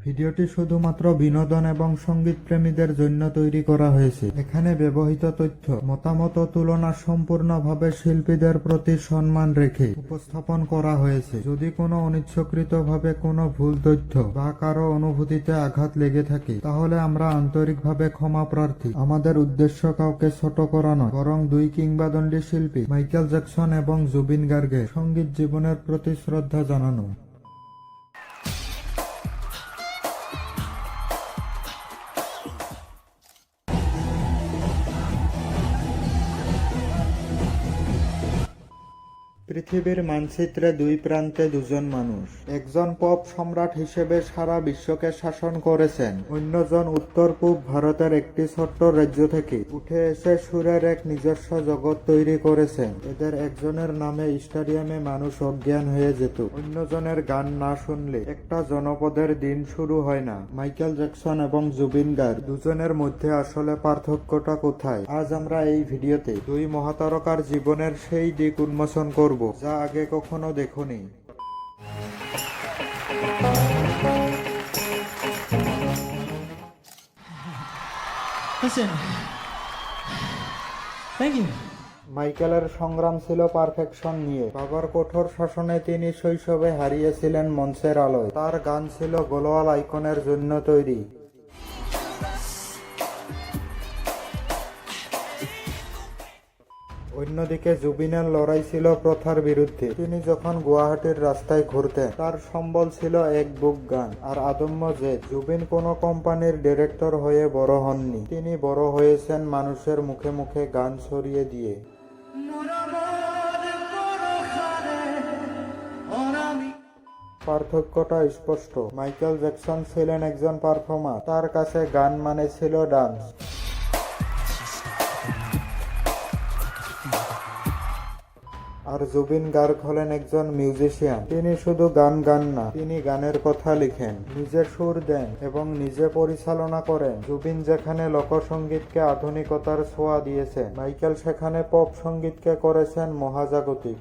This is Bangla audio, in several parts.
ভিডিওটি শুধুমাত্র বিনোদন এবং সঙ্গীত প্রেমীদের জন্য তৈরি করা হয়েছে। এখানে ব্যবহৃত তথ্য, মতামত ও তুলনা সম্পূর্ণভাবে শিল্পীদের প্রতি সম্মান রেখে উপস্থাপন করা হয়েছে। যদি কোনো অনিচ্ছাকৃতভাবে কোনো ভুল তথ্য বা কারো অনুভূতিতে আঘাত লেগে থাকে, তাহলে আমরা আন্তরিকভাবে ক্ষমা প্রার্থী। আমাদের উদ্দেশ্য কাউকে ছোট করা নয়, বরং দুই কিংবদন্তি শিল্পী মাইকেল জ্যাকসন এবং জুবিন গার্গের সঙ্গীত জীবনের প্রতি শ্রদ্ধা জানানো। পৃথিবীর মানচিত্রে দুই প্রান্তে দুজন মানুষ। একজন পপ সম্রাট হিসেবে সারা বিশ্বকে শাসন করেছেন, অন্যজন উত্তর পূব ভারতের একটি ছোট্ট রাজ্য থেকে উঠে এসে সুরের এক নিজস্ব জগৎ তৈরি করেছেন। এদের একজনের নামে স্টেডিয়ামে মানুষ অজ্ঞান হয়ে যেত, অন্যজনের গান না শুনলে একটা জনপদের দিন শুরু হয় না। মাইকেল জ্যাকসন এবং জুবিন গার্গ, দুজনের মধ্যে আসলে পার্থক্যটা কোথায়? আজ আমরা এই ভিডিওতে দুই মহাতারকার জীবনের সেই দিক উন্মোচন করব যা আগে কখনো দেখোনি। Listen. Thank you. মাইকেলের সংগ্রাম ছিল পারফেকশন নিয়ে। বাবার কঠোর শাসনে তিনি শৈশবে হারিয়েছিলেন মঞ্চের আলোয়। তার গান ছিল গ্লোবাল আইকনের জন্য তৈরি। অন্যদিকে জুবিনের লড়াই ছিল প্রথার বিরুদ্ধে। তিনি যখন গুয়াহাটির রাস্তায় ঘুরতেন, তার সম্বল ছিল এক বুক গান আর আদম্য জেদ। জুবিন কোনো কোম্পানির ডিরেক্টর হয়ে বড় হননি, তিনি বড় হয়েছেন মানুষের মুখে মুখে গান ছড়িয়ে দিয়ে। পার্থক্যটা স্পষ্ট। মাইকেল জ্যাকসন ছিলেন একজন পারফর্মার, তার কাছে গান মানে ছিল ডান্স। আর জুবিন গার্গ হলেন একজন মিউজিশিয়ান। তিনি শুধু গান গান না, তিনি গানের কথা লিখেন, নিজে সুর দেন এবং নিজে পরিচালনা করেন। জুবিন যেখানে লোকসঙ্গীতকে আধুনিকতার ছোঁয়া দিয়েছেন, মাইকেল সেখানে পপ সঙ্গীতকে করেছেন মহাজাগতিক।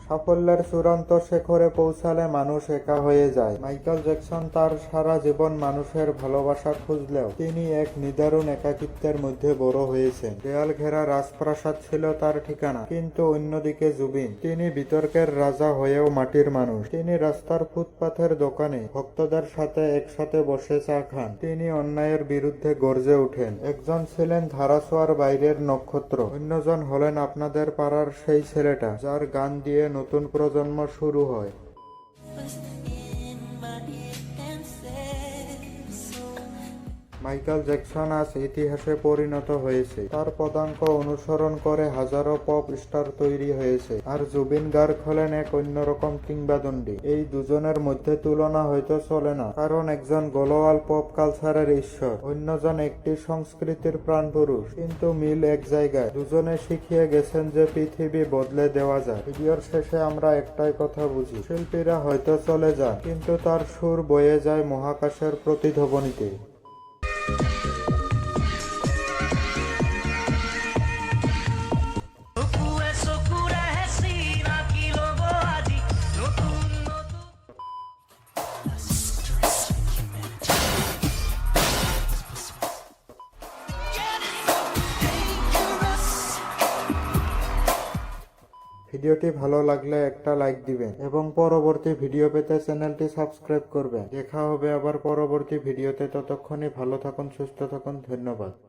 সাফল্যের চূড়ান্ত শিখরে পৌঁছালে মানুষ একা হয়ে যায়। মাইকেল জ্যাকসন তার সারা জীবন মানুষের ভালোবাসা খুঁজলেও তিনি এক নিদারুণ একাকিত্বের মধ্যে বড় হয়েছেন। দেয়াল ঘেরা রাজপ্রাসাদ ছিল তার ঠিকানা, কিন্তু অন্যদিকে জুবিন, তিনি বিতর্কের রাজা হয়েও মাটির মানুষ। তিনি রাস্তার ফুটপাথের দোকানে ভক্তদের সাথে একসাথে বসে চা খান, তিনি অন্যায়ের বিরুদ্ধে গর্জে ওঠেন। একজন ছিলেন ধারাছোঁয়ার বাইরের নক্ষত্র, অন্যজন হলেন আপনাদের পাড়ার সেই ছেলেটা যার গান দিয়ে নতুন প্রজন্ম শুরু হয়। মাইকেল জ্যাকসন আজ ইতিহাসে পরিণত হয়েছে, তার পদাঙ্ক অনুসরণ করে হাজারো পপ স্টার তৈরি হয়েছে। আর জুবিন গার্গ হলেন এক অন্যরকম কিংবদন্তি। এই দুজনের মধ্যে তুলনা হয়তো চলে না, কারণ একজন গ্লোবাল পপ কালচারের ঈশ্বর, অন্যজন একটি সংস্কৃতির প্রাণপুরুষ। কিন্তু মিল এক জায়গায়, দুজনে শিখিয়ে গেছেন যে পৃথিবী বদলে দেওয়া যায়। ভিডিওর শেষে আমরা একটাই কথা বুঝি, শিল্পীরা হয়তো চলে যান, কিন্তু তার সুর বয়ে যায় মহাকাশের প্রতিধ্বনিতে। ভিডিওটি ভালো লাগলে একটা লাইক দিবেন এবং পরবর্তী ভিডিও পেতে চ্যানেলটি সাবস্ক্রাইব করবেন। দেখা হবে আবার পরবর্তী ভিডিওতে। ততক্ষণে ভালো থাকুন, সুস্থ থাকুন, ধন্যবাদ।